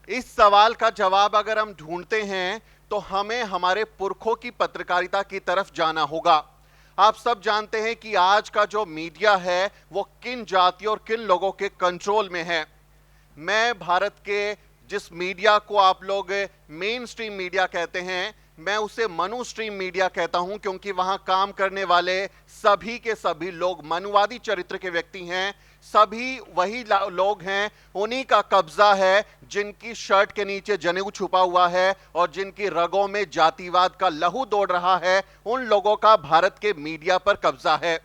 इस सवाल का जवाब अगर हम ढूंढते हैं तो हमें हमारे पुरखों की पत्रकारिता की तरफ जाना होगा। आप सब जानते हैं कि आज का जो मीडिया है वो किन जातियों और किन लोगों के कंट्रोल में है। मैं भारत के जिस मीडिया को आप लोग मेन स्ट्रीम मीडिया कहते हैं, मैं उसे मनु स्ट्रीम मीडिया कहता हूं, क्योंकि वहां काम करने वाले सभी के सभी लोग मनुवादी चरित्र के व्यक्ति हैं। सभी वही लोग हैं, उन्हीं का कब्जा है जिनकी शर्ट के नीचे जनेऊ छुपा हुआ है और जिनकी रगों में जातिवाद का लहू दौड़ रहा है। उन लोगों का भारत के मीडिया पर कब्जा है।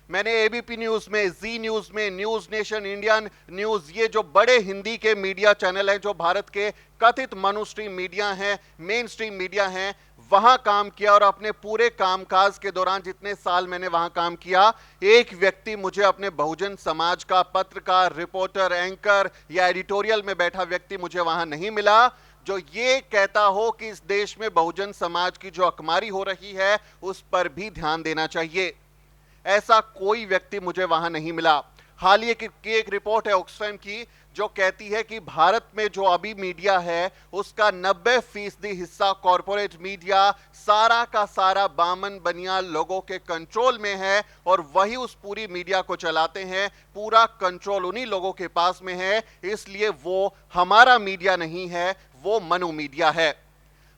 मैंने एबीपी न्यूज में, जी न्यूज में, न्यूज नेशन, इंडियन न्यूज, ये जो बड़े हिंदी के मीडिया चैनल हैं जो भारत के कथित मनु स्ट्रीम मीडिया हैं, मेन स्ट्रीम मीडिया हैं, वहां काम किया। और अपने पूरे कामकाज के दौरान जितने साल मैंने वहां काम किया, एक व्यक्ति मुझे अपने बहुजन समाज का पत्रकार, रिपोर्टर, एंकर या एडिटोरियल में बैठा व्यक्ति मुझे वहां नहीं मिला जो ये कहता हो कि इस देश में बहुजन समाज की जो अकमारी हो रही है उस पर भी ध्यान देना चाहिए। ऐसा कोई व्यक्ति मुझे वहां नहीं मिला। हाल की एक रिपोर्ट है ऑक्सफैम की जो कहती है कि भारत में जो अभी मीडिया है उसका 90% हिस्सा कॉरपोरेट मीडिया सारा का सारा बामन बनिया लोगों के कंट्रोल में है और वही उस पूरी मीडिया को चलाते हैं। पूरा कंट्रोल उन्हीं लोगों के पास में है, इसलिए वो हमारा मीडिया नहीं है, वो मनु मीडिया है।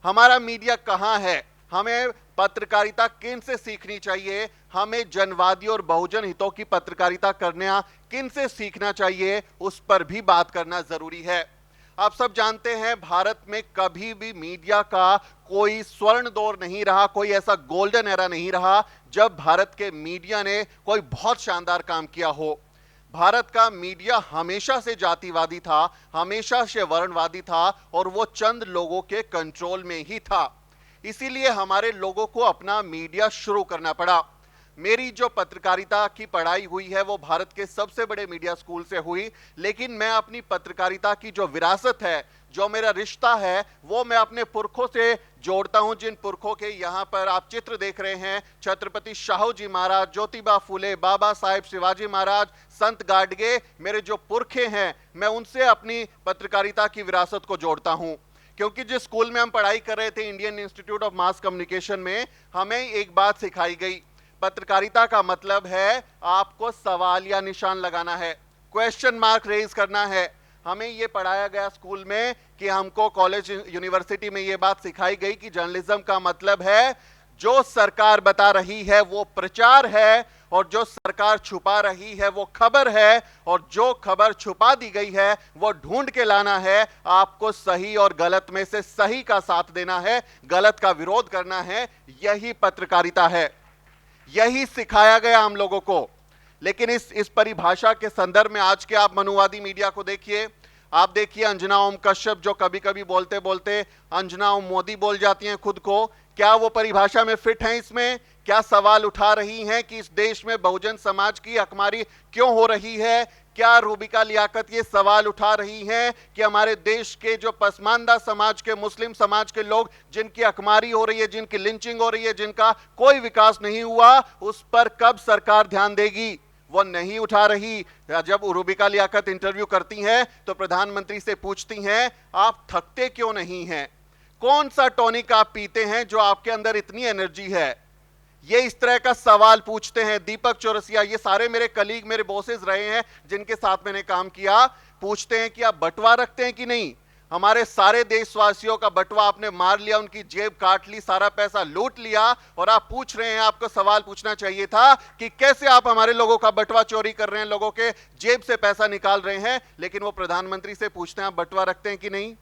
हमारा मीडिया कहां है? हमें पत्रकारिता किन से सीखनी चाहिए? हमें जनवादी और बहुजन हितों की पत्रकारिता करना किन से सीखना चाहिए, उस पर भी बात करना जरूरी है। आप सब जानते हैं भारत में कभी भी मीडिया का कोई स्वर्ण दौर नहीं रहा, कोई ऐसा गोल्डन एरा नहीं रहा जब भारत के मीडिया ने कोई बहुत शानदार काम किया हो। भारत का मीडिया हमेशा से जातिवादी था, हमेशा से वर्णवादी था और वो चंद लोगों के कंट्रोल में ही था। इसीलिए हमारे लोगों को अपना मीडिया शुरू करना पड़ा। मेरी जो पत्रकारिता की पढ़ाई हुई है वो भारत के सबसे बड़े मीडिया स्कूल से हुई, लेकिन मैं अपनी पत्रकारिता की जो विरासत है, जो मेरा रिश्ता है, वो मैं अपने पुरखों से जोड़ता हूं। जिन पुरखों के यहां पर आप चित्र देख रहे हैं, छत्रपति शाहू जी महाराज, ज्योतिबा फुले, बाबा साहेब शिवाजी महाराज, संत गाडगे, मेरे जो पुरखे हैं, मैं उनसे अपनी पत्रकारिता की विरासत को जोड़ता हूं। क्योंकि जिस स्कूल में हम पढ़ाई कर रहे थे, Indian institute of mass communication में, हमें एक बात सिखाई गई, पत्रकारिता का मतलब है आपको सवाल या निशान लगाना है, क्वेश्चन मार्क रेज करना है। हमें यह पढ़ाया गया स्कूल में कि हमको कॉलेज यूनिवर्सिटी में यह बात सिखाई गई कि जर्नलिज्म का मतलब है जो सरकार बता रही है वो प्रचार है और जो सरकार छुपा रही है वो खबर है और जो खबर छुपा दी गई है वो ढूंढ के लाना है। आपको सही और गलत में से सही का साथ देना है, गलत का विरोध करना है। यही पत्रकारिता है, यही सिखाया गया हम लोगों को। लेकिन इस परिभाषा के संदर्भ में आज के आप मनुवादी मीडिया को देखिए। आप देखिए अंजना ओम कश्यप जो कभी कभी बोलते बोलते अंजना ओम मोदी बोल जाती हैं खुद को, क्या वो परिभाषा में फिट हैं? इसमें क्या सवाल उठा रही हैं कि इस देश में बहुजन समाज की हकमारी क्यों हो रही है? क्या रूबिका लियाकत ये सवाल उठा रही हैं कि हमारे देश के जो पसमानदा समाज के, मुस्लिम समाज के लोग जिनकी हकमारी हो रही है, जिनकी लिंचिंग हो रही है, जिनका कोई विकास नहीं हुआ, उस पर कब सरकार ध्यान देगी? वो नहीं उठा रही। जब रूबिका लियाकत इंटरव्यू करती हैं तो प्रधानमंत्री से पूछती हैं आप थकते क्यों नहीं हैं? कौन सा टॉनिक आप पीते हैं जो आपके अंदर इतनी एनर्जी है? ये इस तरह का सवाल पूछते हैं। दीपक चौरसिया, ये सारे मेरे कलीग, मेरे बॉसेस रहे हैं जिनके साथ मैंने काम किया, पूछते हैं कि आप बंटवा रखते हैं कि नहीं? हमारे सारे देशवासियों का बंटवा आपने मार लिया, उनकी जेब काट ली, सारा पैसा लूट लिया और आप पूछ रहे हैं, आपको सवाल पूछना चाहिए था कि कैसे आप हमारे लोगों का बंटवा चोरी कर रहे हैं, लोगों के जेब से पैसा निकाल रहे हैं। लेकिन वो प्रधानमंत्री से पूछते हैं आप बंटवा रखते हैं कि नहीं।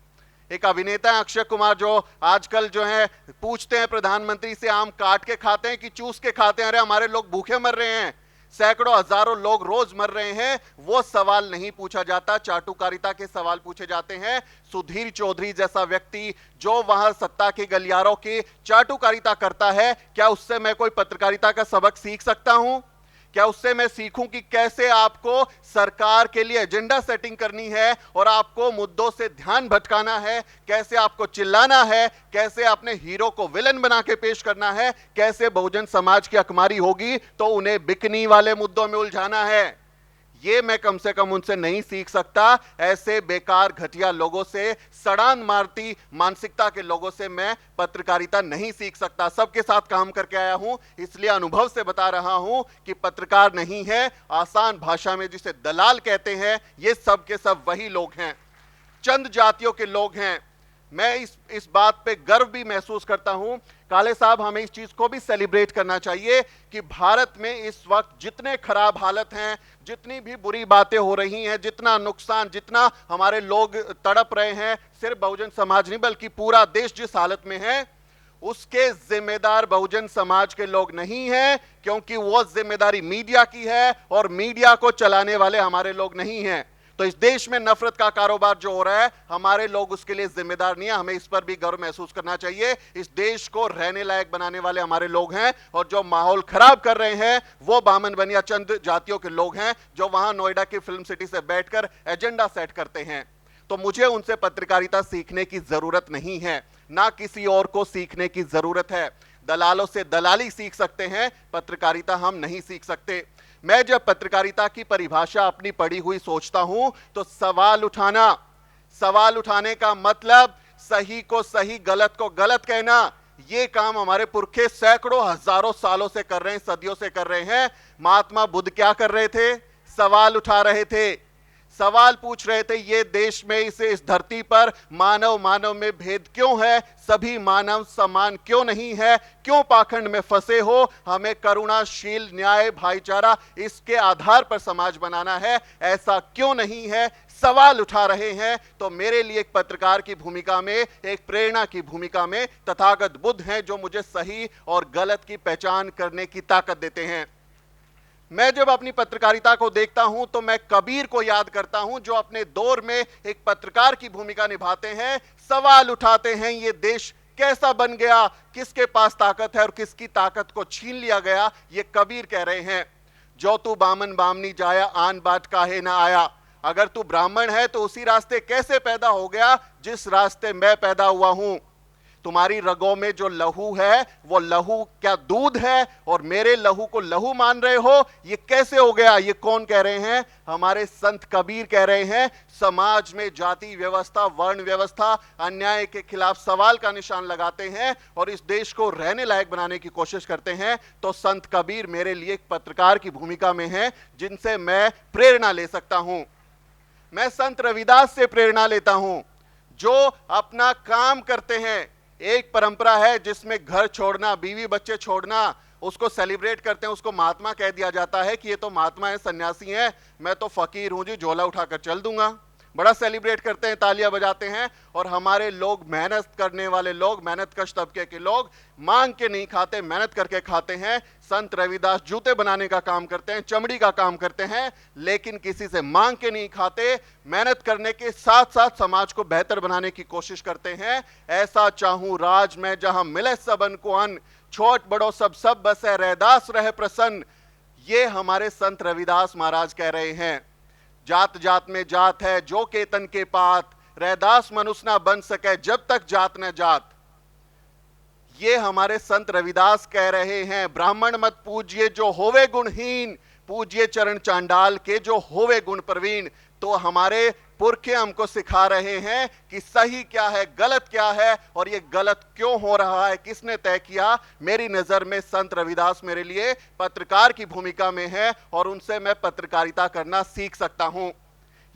एक अभिनेता है अक्षय कुमार जो आजकल जो है पूछते हैं प्रधानमंत्री से आम काट के खाते हैं कि चूस के खाते हैं? अरे हमारे लोग भूखे मर रहे हैं, सैकड़ों हजारों लोग रोज मर रहे हैं। वो सवाल नहीं पूछा जाता, चाटुकारिता के सवाल पूछे जाते हैं। सुधीर चौधरी जैसा व्यक्ति जो वहां सत्ता के गलियारों की चाटुकारिता करता है, क्या उससे मैं कोई पत्रकारिता का सबक सीख सकता हूं? क्या उससे मैं सीखूं कि कैसे आपको सरकार के लिए एजेंडा सेटिंग करनी है और आपको मुद्दों से ध्यान भटकाना है, कैसे आपको चिल्लाना है, कैसे अपने हीरो को विलन बना के पेश करना है, कैसे बहुजन समाज की अकमारी होगी तो उन्हें बिकनी वाले मुद्दों में उलझाना है। ये मैं कम से कम उनसे नहीं सीख सकता। ऐसे बेकार घटिया लोगों से, सड़ान मारती मानसिकता के लोगों से मैं पत्रकारिता नहीं सीख सकता। सबके साथ काम करके आया हूं, इसलिए अनुभव से बता रहा हूं कि पत्रकार नहीं है, आसान भाषा में जिसे दलाल कहते हैं, ये सब के सब वही लोग हैं, चंद जातियों के लोग हैं। मैं इस बात पे गर्व भी महसूस करता हूं। काले साहब, हमें इस चीज को भी सेलिब्रेट करना चाहिए कि भारत में इस वक्त जितने खराब हालत हैं, जितनी भी बुरी बातें हो रही हैं, जितना नुकसान, जितना हमारे लोग तड़प रहे हैं, सिर्फ बहुजन समाज नहीं बल्कि पूरा देश जिस हालत में है, उसके जिम्मेदार बहुजन समाज के लोग नहीं हैं, क्योंकि वो जिम्मेदारी मीडिया की है और मीडिया को चलाने वाले हमारे लोग नहीं हैं। तो इस देश में नफरत का कारोबार जो हो रहा है, हमारे लोग उसके लिए जिम्मेदार नहीं है। हमें इस पर भी गर्व महसूस करना चाहिए। इस देश को रहने लायक बनाने वाले हमारे लोग हैं, और जो माहौल खराब कर रहे हैं वो बामन बनिया चंद जातियों के लोग हैं, जो वहां नोएडा की फिल्म सिटी से बैठकर एजेंडा सेट करते हैं। तो मुझे उनसे पत्रकारिता सीखने की जरूरत नहीं है, ना किसी और को सीखने की जरूरत है। दलालों से दलाली सीख सकते हैं, पत्रकारिता हम नहीं सीख सकते। मैं जब पत्रकारिता की परिभाषा अपनी पढ़ी हुई सोचता हूं तो सवाल उठाने का मतलब सही को सही, गलत को गलत कहना। ये काम हमारे पुरखे सैकड़ों हजारों सालों से कर रहे हैं, सदियों से कर रहे हैं। महात्मा बुद्ध क्या कर रहे थे? सवाल उठा रहे थे, सवाल पूछ रहे थे, ये देश में, इस धरती पर मानव में भेद क्यों है? सभी मानव समान क्यों नहीं है? क्यों पाखंड में फंसे हो? हमें करुणाशील, न्याय, भाईचारा, इसके आधार पर समाज बनाना है, ऐसा क्यों नहीं है? सवाल उठा रहे हैं। तो मेरे लिए एक पत्रकार की भूमिका में, एक प्रेरणा की भूमिका में तथागत बुद्ध हैं, जो मुझे सही और गलत की पहचान करने की ताकत देते हैं। मैं जब अपनी पत्रकारिता को देखता हूं तो मैं कबीर को याद करता हूं, जो अपने दौर में एक पत्रकार की भूमिका निभाते हैं, सवाल उठाते हैं, ये देश कैसा बन गया, किसके पास ताकत है और किसकी ताकत को छीन लिया गया। ये कबीर कह रहे हैं, जो तू बामन बामनी जाया, आन बाट काहे ना आया। अगर तू ब्राह्मण है तो उसी रास्ते कैसे पैदा हो गया जिस रास्ते मैं पैदा हुआ हूं। तुम्हारी रगों में जो लहू है, वो लहू क्या दूध है, और मेरे लहू को लहू मान रहे हो? ये कैसे हो गया? ये कौन कह रहे हैं? हमारे संत कबीर कह रहे हैं। समाज में जाति व्यवस्था, वर्ण व्यवस्था, अन्याय के खिलाफ सवाल का निशान लगाते हैं और इस देश को रहने लायक बनाने की कोशिश करते हैं। तो संत कबीर मेरे लिए एक पत्रकार की भूमिका में हैं, जिनसे मैं प्रेरणा ले सकता हूं। मैं संत रविदास से प्रेरणा लेता हूं, जो अपना काम करते हैं। एक परंपरा है जिसमें घर छोड़ना, बीवी बच्चे छोड़ना, उसको सेलिब्रेट करते हैं, उसको महात्मा कह दिया जाता है कि ये तो महात्मा है, सन्यासी है, मैं तो फकीर हूं जी, झोला उठाकर चल दूंगा। बड़ा सेलिब्रेट करते हैं, तालियां बजाते हैं। और हमारे लोग, मेहनत करने वाले लोग, मेहनत कश तबके के लोग, मांग के नहीं खाते, मेहनत करके खाते हैं। संत रविदास जूते बनाने का काम करते हैं, चमड़ी का काम करते हैं, लेकिन किसी से मांग के नहीं खाते। मेहनत करने के साथ साथ समाज को बेहतर बनाने की कोशिश करते हैं। ऐसा चाहूं राज में जहां मिले सबन को अन्न, छोट बड़ो सब बसे रैदास रहे प्रसन्न। ये हमारे संत रविदास महाराज कह रहे हैं। जात जात में जात है जो केतन के पात, रैदास मनुष्य ना बन सके जब तक जात न जात। ये हमारे संत रविदास कह रहे हैं। ब्राह्मण मत पूजिए जो होवे गुणहीन, पूजिए चरण चांडाल के जो होवे गुण प्रवीण। तो हमारे पुरखे हमको सिखा रहे हैं कि सही क्या है, गलत क्या है, और ये गलत क्यों हो रहा है, किसने तय किया। मेरी नजर में संत रविदास मेरे लिए पत्रकार की भूमिका में है और उनसे मैं पत्रकारिता करना सीख सकता हूं।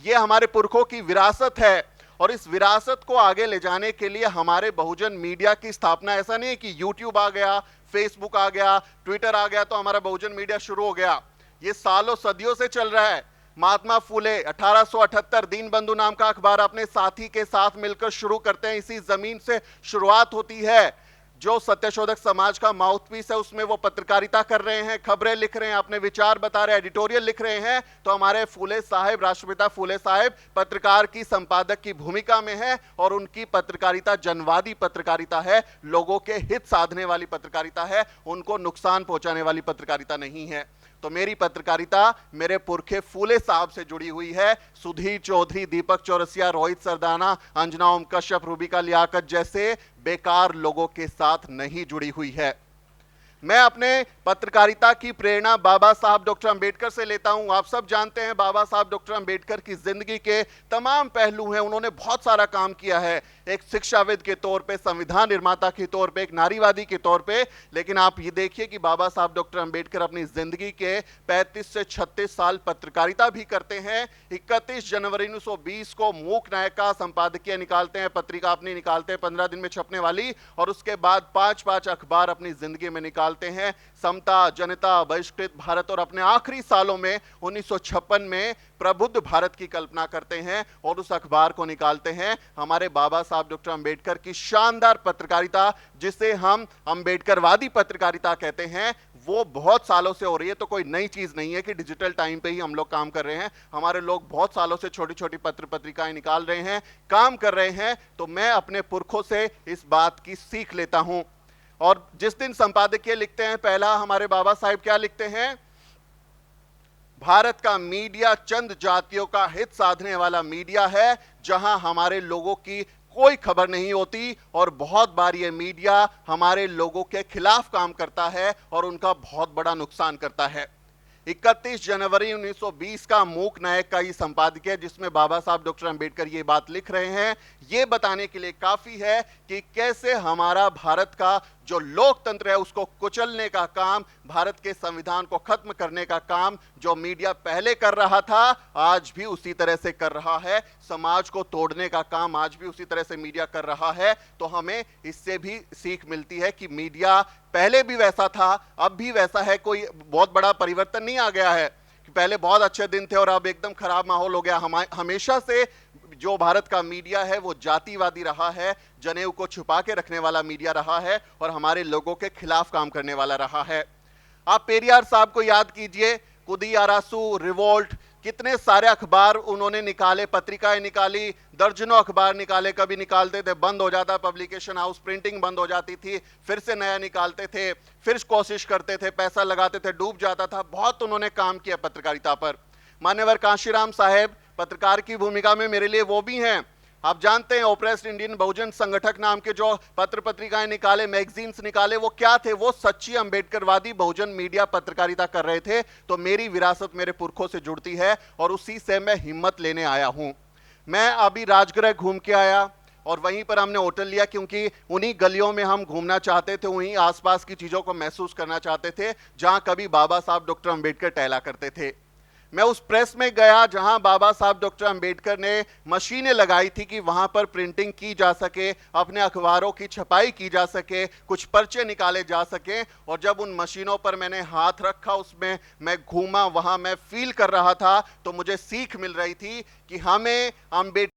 ये हमारे पुरखों की विरासत है और इस विरासत को आगे ले जाने के लिए हमारे बहुजन मीडिया की स्थापना, ऐसा नहीं है कि यूट्यूब आ गया, फेसबुक आ गया, ट्विटर आ गया तो हमारा बहुजन मीडिया शुरू हो गया। ये सालों सदियों से चल रहा है। महात्मा फूले 1878 दीनबंधु नाम का अखबार अपने साथी के साथ मिलकर शुरू करते हैं। इसी जमीन से शुरुआत होती है। जो सत्यशोधक समाज का माउथपीस है, उसमें वो पत्रकारिता कर रहे हैं, खबरें लिख रहे हैं, अपने विचार बता रहे हैं, एडिटोरियल लिख रहे हैं। तो हमारे फूले साहब, राष्ट्रपिता फूले साहब पत्रकार की, संपादक की भूमिका में है और उनकी पत्रकारिता जनवादी पत्रकारिता है, लोगों के हित साधने वाली पत्रकारिता है, उनको नुकसान पहुंचाने वाली पत्रकारिता नहीं है। तो मेरी पत्रकारिता मेरे पुरखे फूले साहब से जुड़ी हुई है। सुधीर चौधरी, दीपक चौरसिया, रोहित सरदाना, अंजना ओम कश्यप, रूबिका लियाकत जैसे बेकार लोगों के साथ नहीं जुड़ी हुई है। मैं अपने पत्रकारिता की प्रेरणा बाबा साहब डॉक्टर अंबेडकर से लेता हूं। आप सब जानते हैं बाबा साहब डॉक्टर अंबेडकर की जिंदगी के तमाम पहलू हैं। उन्होंने बहुत सारा काम किया है, एक शिक्षाविद के तौर पे, संविधान निर्माता के तौर पे, एक नारीवादी के तौर पे। लेकिन आप ये देखिए कि बाबा साहब डॉक्टर अंबेडकर अपनी जिंदगी के 35 से 36 साल पत्रकारिता भी करते हैं। 31 जनवरी 1920 को मूक नायक का संपादकीय निकालते हैं, पत्रिका अपनी निकालते हैं 15 दिन में छपने वाली, और उसके बाद 5-5 अखबार अपनी जिंदगी में निकालते हैं, समता, जनता, बहिष्कृत भारत, और अपने आखिरी सालों में 1956 में प्रबुद्ध भारत की कल्पना करते हैं और उस अखबार को निकालते हैं। हमारे बाबा साहब डॉक्टर अंबेडकर की शानदार पत्रकारिता, जिसे हम अंबेडकरवादी पत्रकारिता कहते हैं, वो बहुत सालों से हो रही है। तो कोई नई चीज नहीं है कि डिजिटल टाइम पे ही हम लोग काम कर रहे हैं। हमारे लोग बहुत सालों से छोटी छोटी पत्र पत्रिकाएं निकाल रहे हैं, काम कर रहे हैं। तो मैं अपने पुरखों से इस बात की सीख लेता हूं। और जिस दिन संपादकीय लिखते हैं, पहला हमारे बाबा साहब क्या लिखते हैं? भारत का मीडिया चंद जातियों का हित साधने वाला मीडिया है, जहां हमारे लोगों की कोई खबर नहीं होती, और बहुत बार ये मीडिया हमारे लोगों के खिलाफ काम करता है और उनका बहुत बड़ा नुकसान करता है। 31 जनवरी 1920 का मूक नायक का ये संपादकीय, जिसमें बाबा साहब डॉक्टर अंबेडकर ये बात लिख रहे हैं, ये बताने के लिए काफी है कि कैसे हमारा भारत का जो लोकतंत्र है उसको कुचलने का काम, भारत के संविधान को खत्म करने का काम जो मीडिया पहले कर रहा था, आज भी उसी तरह से कर रहा है। समाज को तोड़ने का काम आज भी उसी तरह से मीडिया कर रहा है। तो हमें इससे भी सीख मिलती है कि मीडिया पहले भी वैसा था, अब भी वैसा है, कोई बहुत बड़ा परिवर्तन नहीं आ गया है कि पहले बहुत अच्छे दिन थे और अब एकदम खराब माहौल हो गया। हमेशा से जो भारत का मीडिया है वो जातिवादी रहा है, जनेऊ को छुपा के रखने वाला मीडिया रहा है और हमारे लोगों के खिलाफ काम करने वाला रहा है। आप पेरियार साहब को याद कीजिए, कुदी आरासू, रिवोल्ट, कितने सारे अखबार उन्होंने निकाले, पत्रिकाएं निकाली, दर्जनों अखबार निकाले। कभी निकालते थे, बंद हो जाता, पब्लिकेशन हाउस, प्रिंटिंग बंद हो जाती थी, फिर से नया निकालते थे, फिर कोशिश करते थे, पैसा लगाते थे, डूब जाता था। बहुत उन्होंने काम किया पत्रकारिता पर। मान्यवर कांशीराम साहेब पत्रकार की भूमिका में मेरे लिए वो भी हैं। आप जानते हैं ओप्रेस्ड इंडियन बहुजन संगठक नाम के जो पत्र पत्रिकाएं निकाले, मैगजीन्स निकाले, वो क्या थे? वो सच्ची अंबेडकरवादी बहुजन मीडिया पत्रकारिता कर रहे थे। तो मेरी विरासत मेरे पुरखों से जुड़ती है और उसी से मैं हिम्मत लेने आया हूं। मैं अभी राजगृह घूम के आया और वहीं पर हमने होटल लिया, क्योंकि उन्हीं गलियों में हम घूमना चाहते थे, वहीं आसपास की चीजों को महसूस करना चाहते थे जहां कभी बाबा साहब डॉक्टर अंबेडकर टहला करते थे। मैं उस प्रेस में गया जहां बाबा साहब डॉक्टर अंबेडकर ने मशीनें लगाई थी कि वहां पर प्रिंटिंग की जा सके, अपने अखबारों की छपाई की जा सके, कुछ पर्चे निकाले जा सके। और जब उन मशीनों पर मैंने हाथ रखा, उसमें मैं घूमा, वहां मैं फील कर रहा था, तो मुझे सीख मिल रही थी कि हमें अंबेडकर